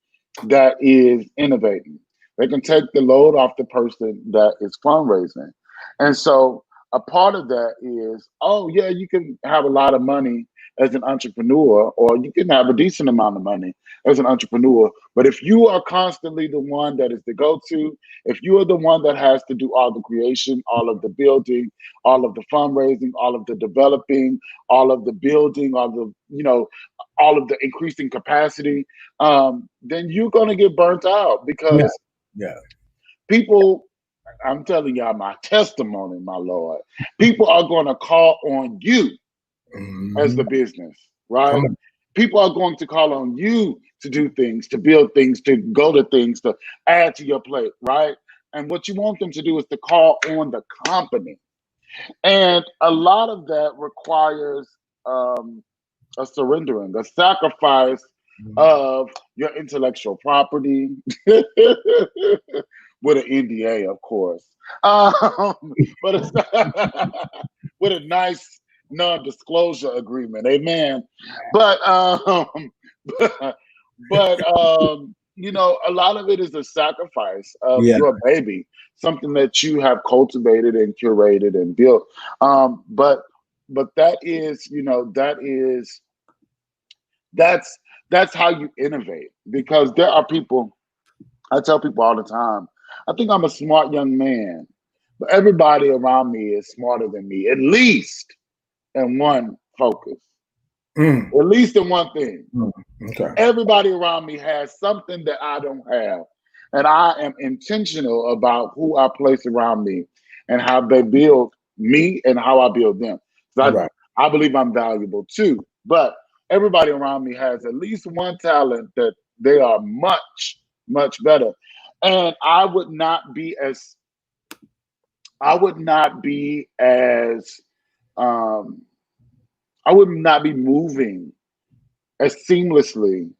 Speaker 2: that is innovating. They can take the load off the person that is fundraising. And so a part of that is, oh, yeah, you can have a lot of money as an entrepreneur, or you can have a decent amount of money as an entrepreneur. But if you are constantly the one that is the go to, if you are the one that has to do all the creation, all of the building, all of the fundraising, all of the developing, all of the building, all of the increasing capacity, then you're going to get burnt out
Speaker 1: yeah,
Speaker 2: because
Speaker 1: yeah.
Speaker 2: people, I'm telling y'all my testimony, my Lord, people are going to call on you as the
Speaker 1: Mhm.
Speaker 2: business,
Speaker 1: Come
Speaker 2: right?
Speaker 1: on,
Speaker 2: People are going to call on you to do things, to build things, to go to things, to add to your plate, right? And what you want them to do is to call on the company. And a lot of that requires a surrendering, a sacrifice of your intellectual property with an NDA, of course, but it's with a nice non-disclosure agreement. Amen. But a lot of it is a sacrifice of
Speaker 1: yeah,
Speaker 2: your baby, something that you have cultivated and curated and built. But that is, that's that's how you innovate, because there are people. I tell people all the time, I think I'm a smart young man, but everybody around me is smarter than me, at least in one focus,
Speaker 1: mm,
Speaker 2: at least in one thing.
Speaker 1: mm, okay,
Speaker 2: Everybody around me has something that I don't have, and I am intentional about who I place around me and how they build me and how I build them. So
Speaker 1: right,
Speaker 2: I believe I'm valuable too, but everybody around me has at least one talent that they are much, much better. And I would not be as um, I would not be moving as seamlessly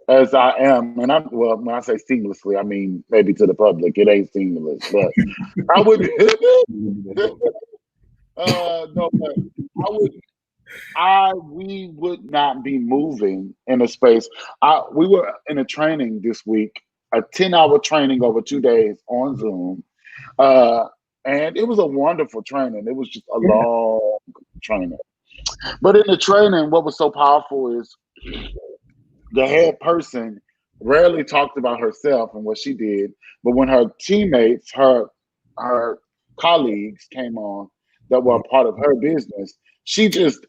Speaker 2: as I am. And well, when I say seamlessly, I mean maybe to the public it ain't seamless, but I would no, but I would. we would not be moving in a space. We were in a training this week, a 10-hour training over 2 days on Zoom. Uh, and it was a wonderful training. It was just a
Speaker 1: Yeah.
Speaker 2: long training. But in the training, what was so powerful is the head person rarely talked about herself and what she did. But when her teammates, her colleagues came on that were a part of her business, she just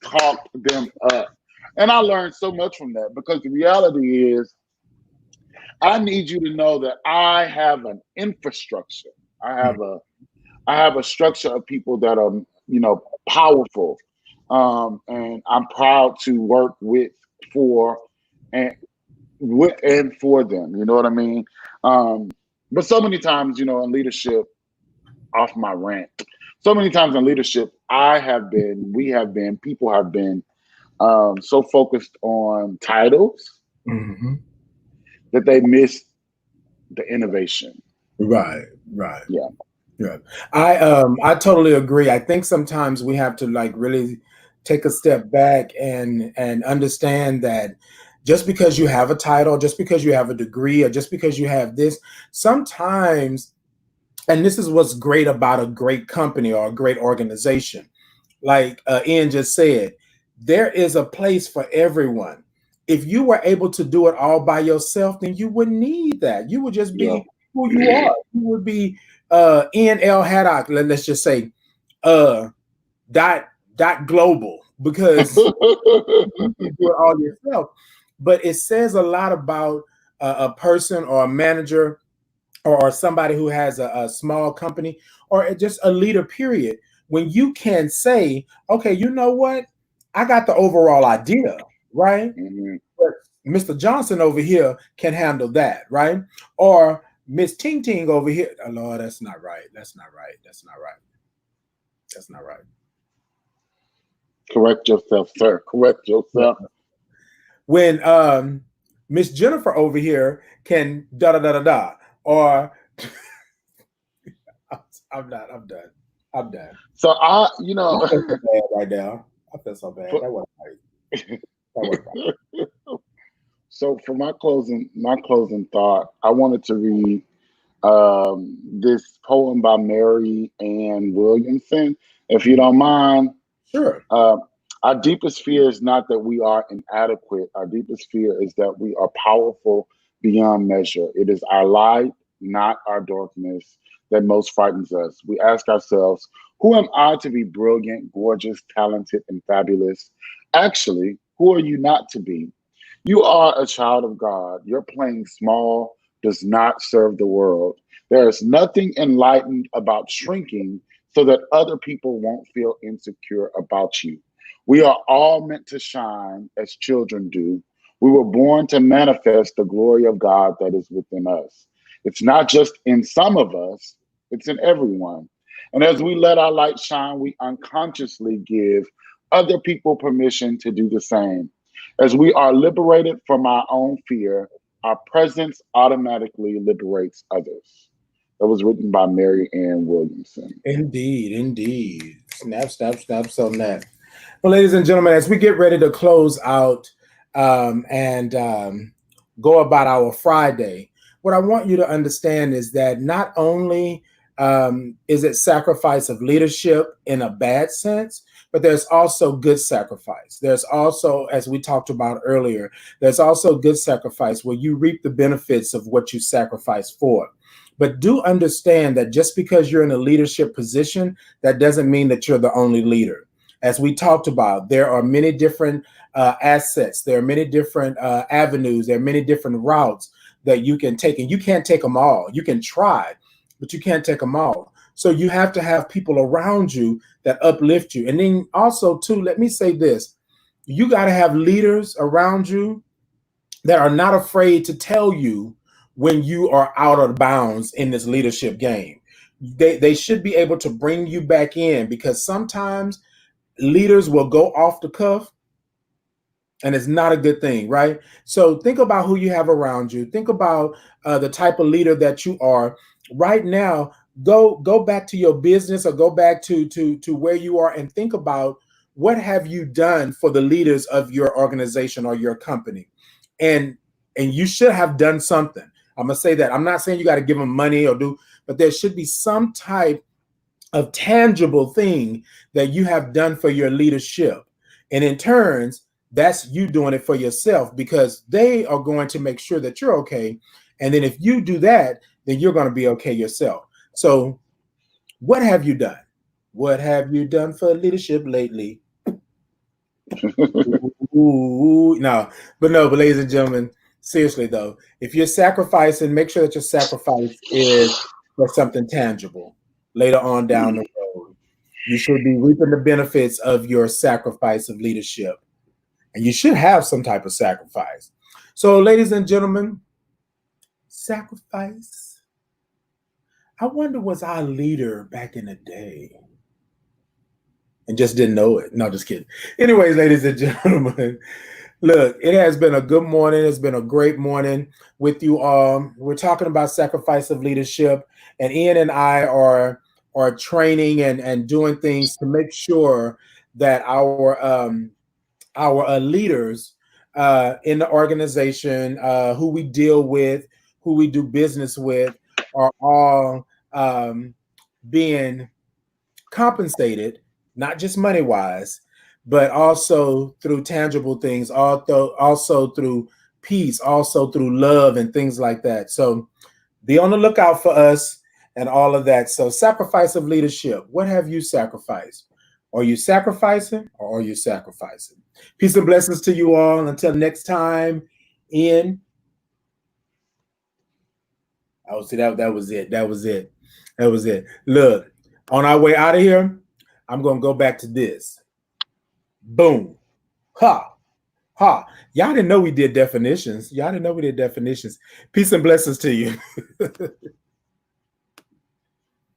Speaker 2: talked them up. And I learned so much from that because the reality is I need you to know that I have an infrastructure. I have a I have a structure of people that are, powerful. And I'm proud to work with, for, and and for them. You know what I mean? Um, but so many times, in leadership, off my rant. So many times in leadership, people have been so focused on titles
Speaker 1: Mm-hmm.
Speaker 2: that they miss the innovation.
Speaker 1: Right, right.
Speaker 2: Yeah.
Speaker 1: Yeah. I totally agree. I think sometimes we have to like really take a step back and understand that just because you have a title, just because you have a degree, or just because you have this, sometimes, and this is what's great about a great company or a great organization. Like Ian just said, there is a place for everyone. If you were able to do it all by yourself, then you wouldn't need that. You would just
Speaker 2: Yeah.
Speaker 1: be who you are. You would be Ian L. Haddock, let's just say, uh, dot global, because you can do it all yourself. But it says a lot about a person or a manager or somebody who has a small company or just a leader, period. When you can say, okay, you know what? I got the overall idea, right?
Speaker 2: Mhm.
Speaker 1: But Mr. Johnson over here can handle that, right? Or Miss Ting Ting over here. Oh, Lord, that's not right. That's not right. That's not right. That's not right.
Speaker 2: Correct yourself, sir. Correct yourself.
Speaker 1: When Miss Jennifer over here can da da da da da, or I'm not. I'm done. I'm done.
Speaker 2: So
Speaker 1: I feel so bad right now. I feel so bad. That wasn't right. That wasn't right.
Speaker 2: so for my closing thought, I wanted to read this poem by Mary Ann Williamson, if you don't mind.
Speaker 1: Sure.
Speaker 2: Uh, our deepest fear is not that we are inadequate. Our deepest fear is that we are powerful beyond measure. It is our light, not our darkness, that most frightens us. We ask ourselves, who am I to be brilliant, gorgeous, talented, and fabulous? Actually, who are you not to be? You are a child of God. Your playing small does not serve the world. There is nothing enlightened about shrinking so that other people won't feel insecure about you. We are all meant to shine as children do. We were born to manifest the glory of God that is within us. It's not just in some of us, it's in everyone. And as we let our light shine, we unconsciously give other people permission to do the same. As we are liberated from our own fear, our presence automatically liberates others. That was written by Mary Ann Williamson.
Speaker 1: Indeed, indeed. Snap, snap, snaps on that. Well, ladies and gentlemen, as we get ready to close out and go about our Friday, what I want you to understand is that not only is it sacrifice of leadership in a bad sense, but there's also good sacrifice. There's also, as we talked about earlier, there's also good sacrifice where you reap the benefits of what you sacrifice for. But do understand that just because you're in a leadership position, that doesn't mean that you're the only leader. As we talked about, there are many different assets, there are many different avenues, there are many different routes that you can take, and you can't take them all. You can try, but you can't take them all. So you have to have people around you that uplift you. And then also, too, let me say this, you got to have leaders around you that are not afraid to tell you when you are out of bounds in this leadership game. They should be able to bring you back in, because sometimes leaders will go off the cuff, and it's not a good thing, right? So think about who you have around you. Think about the type of leader that you are right now. Go back to your business, or go back to where you are, and think about what have you done for the leaders of your organization or your company? And you should have done something. I'm gonna say that. I'm not saying you got to give them money or do, but there should be some type of tangible thing that you have done for your leadership. And in turns, that's you doing it for yourself, because they are going to make sure that you're okay. And then if you do that, then you're going to be okay yourself. So what have you done? What have you done for leadership lately? Ooh, no, but ladies and gentlemen, seriously though, if you're sacrificing, make sure that your sacrifice is for something tangible later on down the road. You should be reaping the benefits of your sacrifice of leadership, and you should have some type of sacrifice. So, ladies and gentlemen, sacrifice. I wonder, was our leader back in the day and just didn't know it? No, just kidding. Anyways, ladies and gentlemen, look, it has been a good morning. It's been a great morning with you all. We're talking about sacrifice of leadership, and Ian and I are training and doing things to make sure that our leaders in the organization, who we deal with, who we do business with, are all being compensated, not just money wise, but also through tangible things, also through peace, also through love and things like that. So be on the lookout for us and all of that. So sacrifice of leadership. What have you sacrificed? Are you sacrificing, or are you sacrificing? Peace and blessings to you all. Until next time, Ian. Oh, see, that was it. That was it. That was it. Look, on our way out of here, I'm going to go back to this. Boom. Ha. Ha. Y'all didn't know we did definitions. Y'all didn't know we did definitions. Peace and blessings to you.